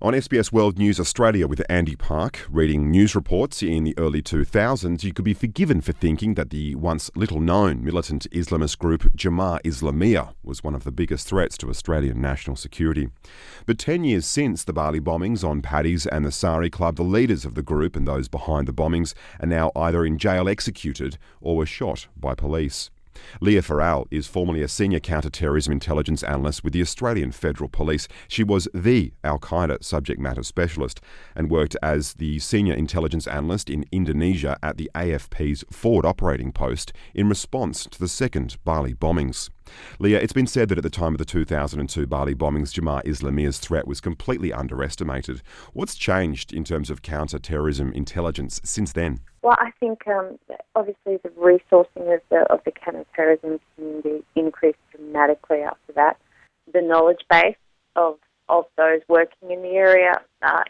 On SBS World News Australia with Andy Park, reading news reports in the early 2000s, you could be forgiven for thinking that the once little-known militant Islamist group Jemaah Islamiyah was one of the biggest threats to Australian national security. But 10 years since the Bali bombings on Paddy's and the Sari Club, the leaders of the group and those behind the bombings are now either in jail executed or were shot by police. Leah Farrall is formerly a senior counter-terrorism intelligence analyst with the Australian Federal Police. She was the Al-Qaeda subject matter specialist and worked as the senior intelligence analyst in Indonesia at the AFP's forward operating post in response to the second Bali bombings. Leah, it's been said that at the time of the 2002 Bali bombings, Jemaah Islamiyah's threat was completely underestimated. What's changed in terms of counter-terrorism intelligence since then? Well, I think obviously the resourcing of the counter-terrorism community increased dramatically after that. The knowledge base of those working in the area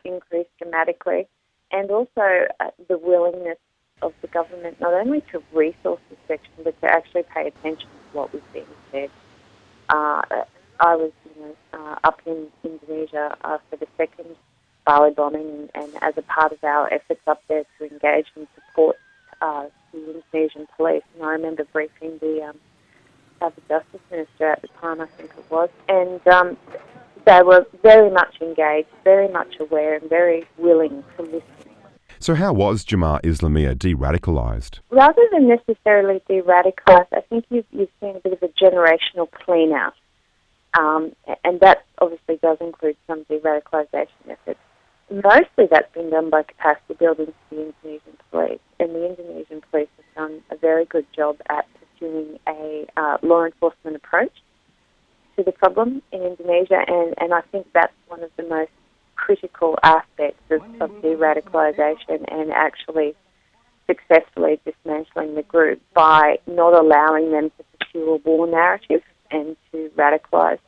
increased dramatically, and also the willingness of the government not only to resource the section but to actually pay attention to what was being said. I was up in Indonesia for the second Bali bombing, and as a part of our efforts up there to engage and support the Indonesian police, and I remember briefing the Justice Minister at the time, I think it was, and they were very much engaged, very much aware, and very willing to listen. So how was Jemaah Islamiyah de-radicalised? Rather than necessarily de-radicalised, I think you've seen a bit of a generational clean-out, and that obviously does include some de-radicalisation efforts. Mostly that's been done by capacity building to the Indonesian police, and the Indonesian police have done a very good job at pursuing a law enforcement approach to the problem in Indonesia, and I think that's one of the most critical aspects of de-radicalisation and actually successfully dismantling the group by not allowing them to pursue a war narrative and to radicalise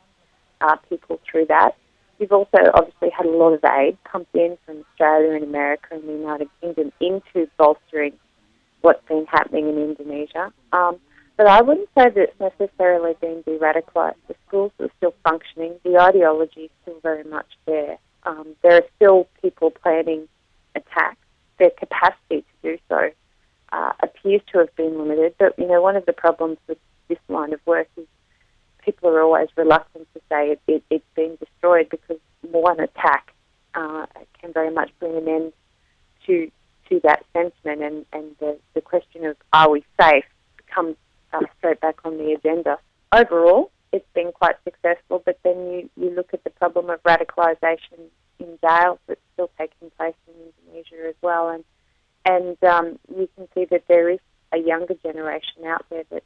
people through that. We've also obviously had a lot of aid pumped in from Australia and America and the United Kingdom into bolstering what's been happening in Indonesia. But I wouldn't say that it's necessarily been de-radicalised. The schools are still functioning. The ideology is still very much there. There are still people planning attacks. Their capacity to do so appears to have been limited. But, one of the problems with this line of work is people are always reluctant to say it's been destroyed because one attack can very much bring an end to that sentiment, and the question of are we safe comes straight back on the agenda. Overall, it's been quite successful, but then you look at the problem of radicalisation in jails that's still taking place in Indonesia as well, and you can see that there is a younger generation out there that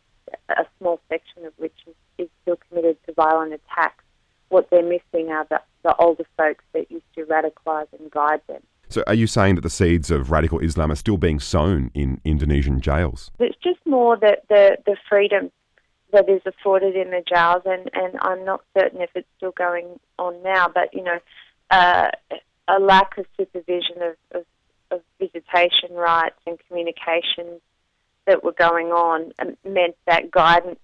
a small section of which is still committed to violent attacks. What they're missing are the older folks that used to radicalise and guide them. So are you saying that the seeds of radical Islam are still being sown in Indonesian jails? It's just more that the freedom that is afforded in the jails, and I'm not certain if it's still going on now, but, a lack of supervision of visitation rights and communications that were going on meant that guidance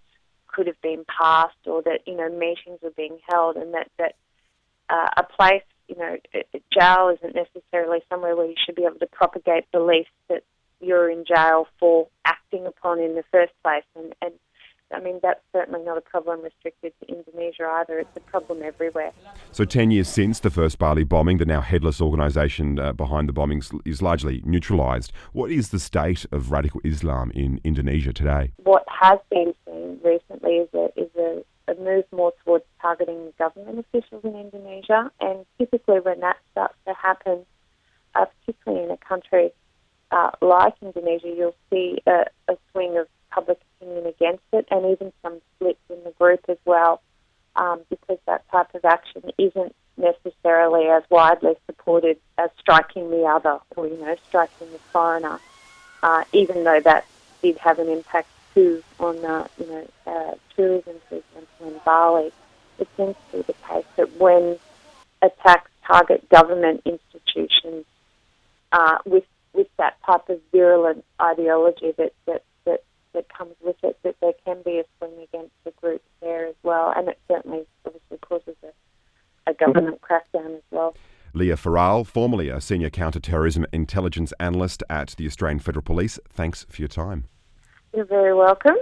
could have been passed, or that, meetings were being held, and that a place, jail isn't necessarily somewhere where you should be able to propagate beliefs that you're in jail for acting upon in the first place. And that's certainly not a problem restricted to Indonesia either. It's a problem everywhere. So 10 years since the first Bali bombing, the now headless organisation behind the bombings is largely neutralised. What is the state of radical Islam in Indonesia today? What has been seen recently is a move more towards targeting government officials in Indonesia, and typically when that starts to happen, particularly in a country like Indonesia, you'll see a swing of public opinion against it, and even some splits in the group as well, because that type of action isn't necessarily as widely supported as striking the other, or striking the foreigner, even though that did have an impact too on tourism, for example, in Bali. It seems to be the case that when attacks target government institutions with that type of virulent ideology that comes with it, that there can be a swing against the group there as well, and it certainly obviously causes a government crackdown as well. Leah Farrall, formerly a senior counter-terrorism intelligence analyst at the Australian Federal Police, thanks for your time. You're very welcome.